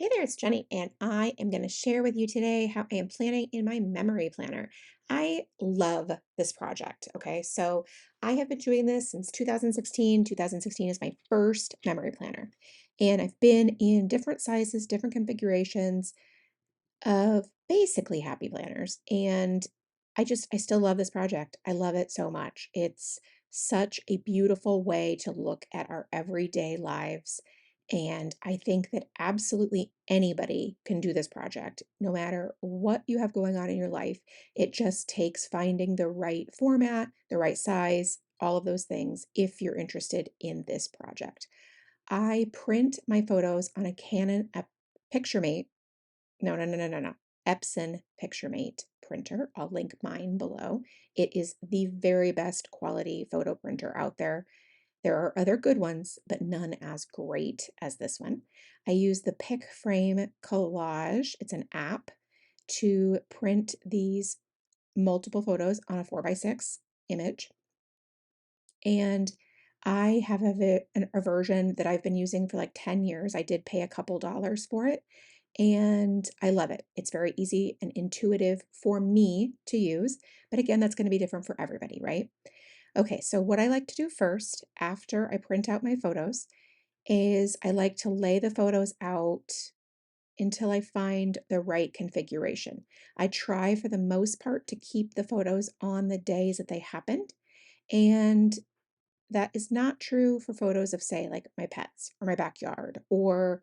Hey there, it's Jenny, and I am going to share with you today how I am planning in my memory planner. I love this project. Okay, so I have been doing this since 2016. 2016 is my first memory planner, and I've been in different sizes, different configurations of basically happy planners. And I still love this project. I love it so much. It's such a beautiful way to look at our everyday lives. And I think that absolutely anybody can do this project, no matter what you have going on in your life. It just takes finding the right format, the right size, all of those things if you're interested in this project. I print my photos on a Canon PictureMate no, no, no, no, no, no. Epson PictureMate printer. I'll link mine below. It is the very best quality photo printer out there. There are other good ones, but none as great as this one. I use the PicFrame Collage. It's an app to print these multiple photos on a 4x6 image. And I have a version that I've been using for like 10 years. I did pay a couple dollars for it, and I love it. It's very easy and intuitive for me to use. But again, that's going to be different for everybody, right? Okay, so what I like to do first after I print out my photos is I like to lay the photos out until I find the right configuration. I try for the most part to keep the photos on the days that they happened. And that is not true for photos of, say, like my pets or my backyard or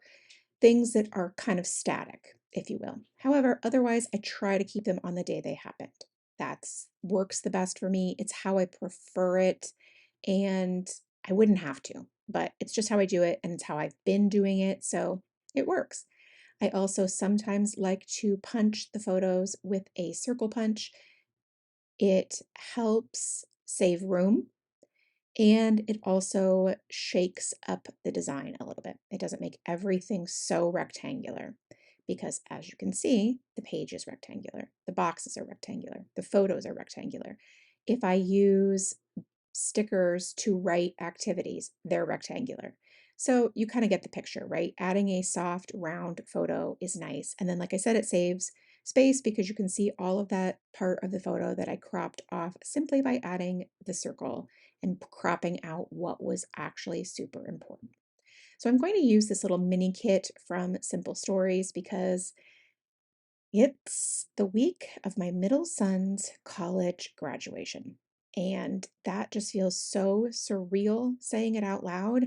things that are kind of static, if you will. However, otherwise, I try to keep them on the day they happened. That's works the best for me. It's how I prefer it. And I wouldn't have to, but it's just how I do it and it's how I've been doing it. So it works. I also sometimes like to punch the photos with a circle punch. It helps save room and it also shakes up the design a little bit. It doesn't make everything so rectangular because, as you can see, the page is rectangular, the boxes are rectangular, the photos are rectangular. If I use stickers to write activities, they're rectangular. So you kind of get the picture, right? Adding a soft, round photo is nice. And then, like I said, it saves space because you can see all of that part of the photo that I cropped off simply by adding the circle and cropping out what was actually super important. So I'm going to use this little mini kit from Simple Stories because it's the week of my middle son's college graduation. And that just feels so surreal saying it out loud.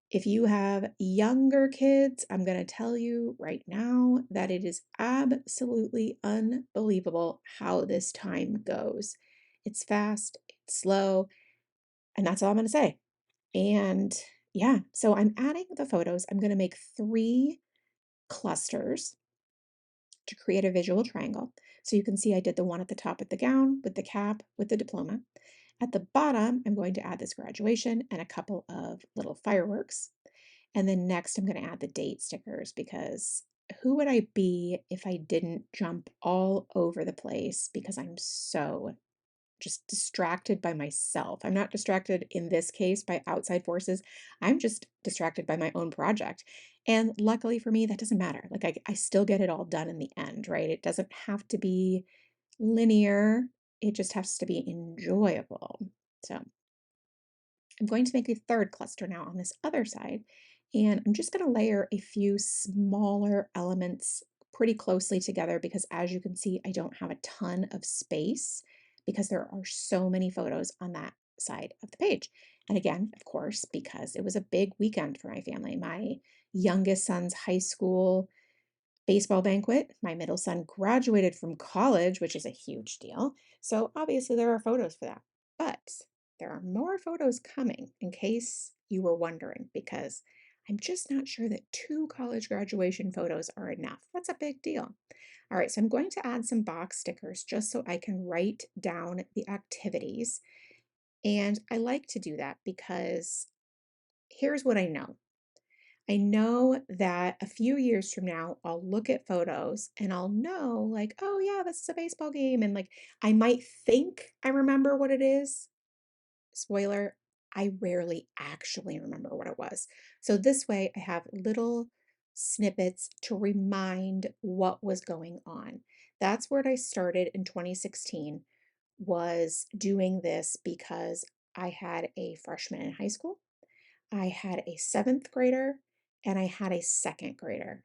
If you have younger kids, I'm going to tell you right now that it is absolutely unbelievable how this time goes. It's fast, it's slow, and that's all I'm going to say. And yeah, so I'm adding the photos. I'm going to make 3 clusters to create a visual triangle. So you can see I did the one at the top with the gown, with the cap, with the diploma. At the bottom, I'm going to add this graduation and a couple of little fireworks. And then next, I'm going to add the date stickers because who would I be if I didn't jump all over the place because I'm so just distracted by myself. I'm not distracted in this case by outside forces. I'm just distracted by my own project. And luckily for me, that doesn't matter. Like I still get it all done in the end, right? It doesn't have to be linear. It just has to be enjoyable. So I'm going to make a third cluster now on this other side. And I'm just going to layer a few smaller elements pretty closely together because as you can see, I don't have a ton of space because there are so many photos on that side of the page. And again, of course, because it was a big weekend for my family. My youngest son's high school baseball banquet. My middle son graduated from college, which is a huge deal. So obviously there are photos for that. But there are more photos coming in case you were wondering, because I'm just not sure that 2 college graduation photos are enough. That's a big deal. All right, so I'm going to add some box stickers just so I can write down the activities. And I like to do that because here's what I know. I know that a few years from now, I'll look at photos and I'll know, like, oh, yeah, this is a baseball game. And like, I might think I remember what it is. Spoiler, I rarely actually remember what it was. So this way, I have little snippets to remind what was going on. That's where I started in 2016, was doing this because I had a freshman in high school, I had a seventh grader, and I had a second grader.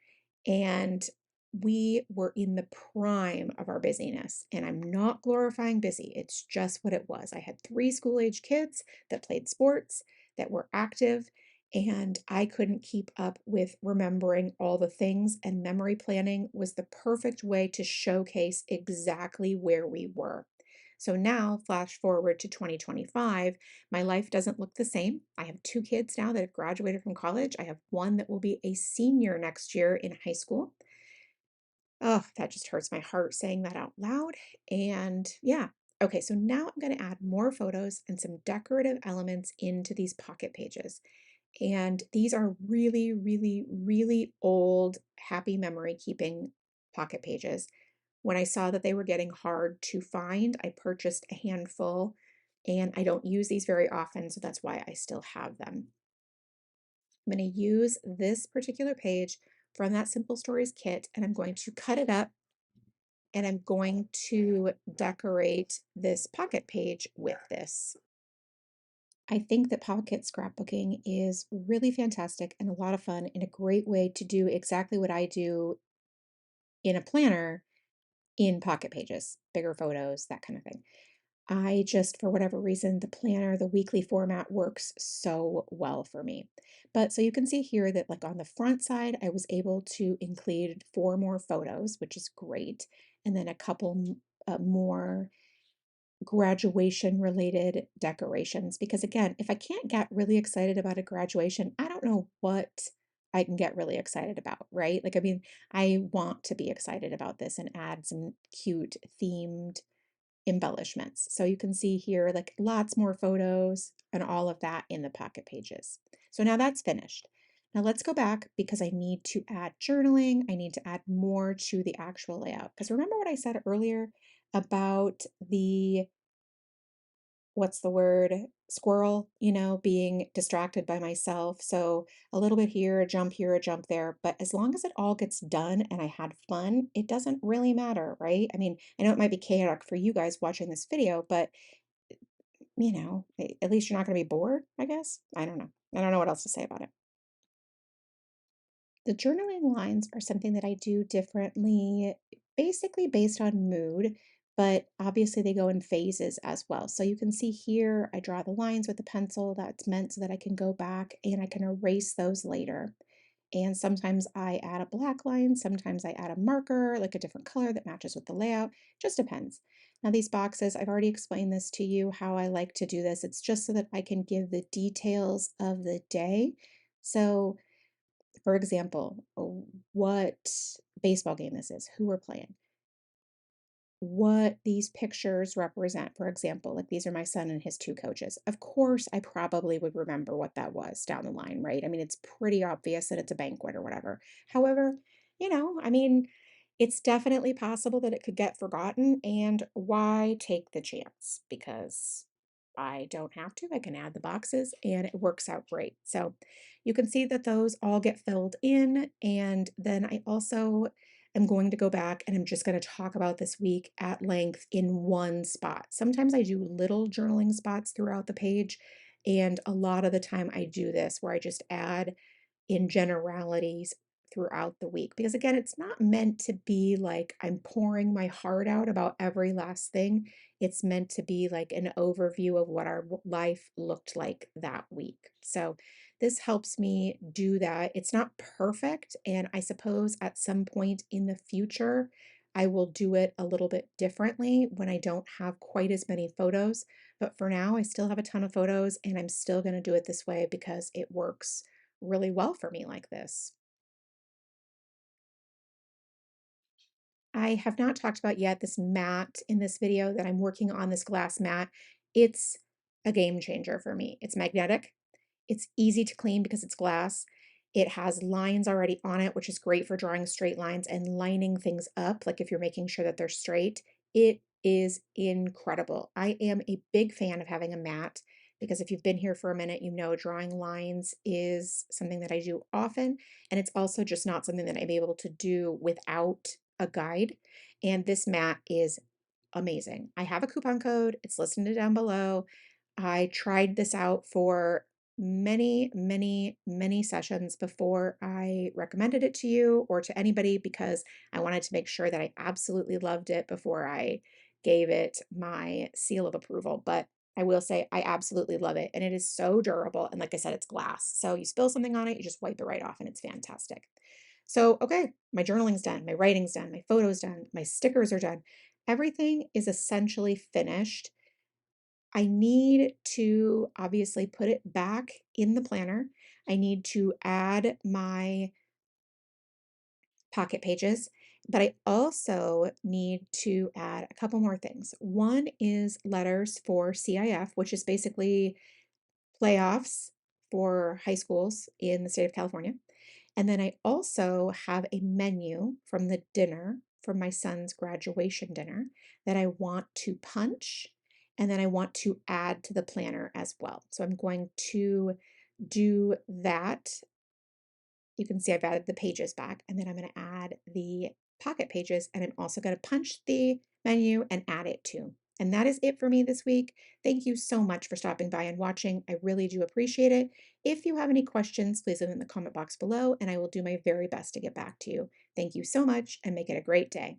And we were in the prime of our busyness. And I'm not glorifying busy, it's just what it was. I had three school age kids that played sports, that were active, and I couldn't keep up with remembering all the things. And memory planning was the perfect way to showcase exactly where we were. So now, flash forward to 2025, my life doesn't look the same. I have two kids now that have graduated from college. I have one that will be a senior next year in high school. Oh, that just hurts my heart saying that out loud. And yeah. Okay, so now I'm going to add more photos and some decorative elements into these pocket pages. And these are really, really, really old happy memory keeping pocket pages. When I saw that they were getting hard to find, I purchased a handful, and I don't use these very often, so that's why I still have them. I'm going to use this particular page from that Simple Stories kit, and I'm going to cut it up, and I'm going to decorate this pocket page with this. I think that pocket scrapbooking is really fantastic and a lot of fun, and a great way to do exactly what I do in a planner in pocket pages, bigger photos, that kind of thing. I just, for whatever reason, the planner, the weekly format works so well for me. But so you can see here that, like, on the front side, I was able to include four more photos, which is great. And then a couple more graduation related decorations. Because again, if I can't get really excited about a graduation, I don't know what I can get really excited about, right? Like, I mean, I want to be excited about this and add some cute themed embellishments. So you can see here, like, lots more photos and all of that in the pocket pages. So now that's finished. Now let's go back because I need to add journaling. I need to add more to the actual layout. Because remember what I said earlier about the, what's the word, squirrel, being distracted by myself. So a little bit here, a jump there. But as long as it all gets done and I had fun, it doesn't really matter, right? I mean, I know it might be chaotic for you guys watching this video, but at least you're not going to be bored, I guess. I don't know. I don't know what else to say about it. The journaling lines are something that I do differently, basically based on mood, but obviously they go in phases as well. So you can see here, I draw the lines with a pencil. That's meant so that I can go back and I can erase those later. And sometimes I add a black line, sometimes I add a marker, like a different color that matches with the layout. Just depends. Now, these boxes, I've already explained this to you, how I like to do this. It's just so that I can give the details of the day. So, for example, what baseball game this is, who we're playing, what these pictures represent. For example, like, these are my son and his two coaches. Of course, I probably would remember what that was down the line, right? I mean, it's pretty obvious that it's a banquet or whatever. However, I mean, it's definitely possible that it could get forgotten, and why take the chance? Because I don't have to. I can add the boxes and it works out great. So you can see that those all get filled in. And then I also am going to go back and I'm just going to talk about this week at length in one spot. Sometimes I do little journaling spots throughout the page, and a lot of the time I do this where I just add in generalities throughout the week. Because again, it's not meant to be like I'm pouring my heart out about every last thing. It's meant to be like an overview of what our life looked like that week. So this helps me do that. It's not perfect, and I suppose at some point in the future, I will do it a little bit differently when I don't have quite as many photos. But for now, I still have a ton of photos, and I'm still going to do it this way because it works really well for me like this. I have not talked about yet this mat in this video that I'm working on, this glass mat. It's a game changer for me. It's magnetic. It's easy to clean because it's glass. It has lines already on it, which is great for drawing straight lines and lining things up, like if you're making sure that they're straight. It is incredible. I am a big fan of having a mat because if you've been here for a minute, you know drawing lines is something that I do often, and it's also just not something that I'm able to do without a guide. And this mat is amazing. I have a coupon code, it's listed down below. I tried this out for many, many, many sessions before I recommended it to you or to anybody because I wanted to make sure that I absolutely loved it before I gave it my seal of approval. But I will say I absolutely love it, and it is so durable. And like I said, it's glass. So you spill something on it, you just wipe it right off, and it's fantastic. So, okay, my journaling's done, my writing's done, my photos done, my stickers are done. Everything is essentially finished. I need to obviously put it back in the planner. I need to add my pocket pages, but I also need to add a couple more things. One is letters for CIF, which is basically playoffs for high schools in the state of California. And then I also have a menu from the dinner from my son's graduation dinner that I want to punch, and then I want to add to the planner as well. So I'm going to do that. You can see I've added the pages back, and then I'm going to add the pocket pages, and I'm also going to punch the menu and add it too. And that is it for me this week. Thank you so much for stopping by and watching. I really do appreciate it. If you have any questions, please leave them in the comment box below, and I will do my very best to get back to you. Thank you so much, and make it a great day.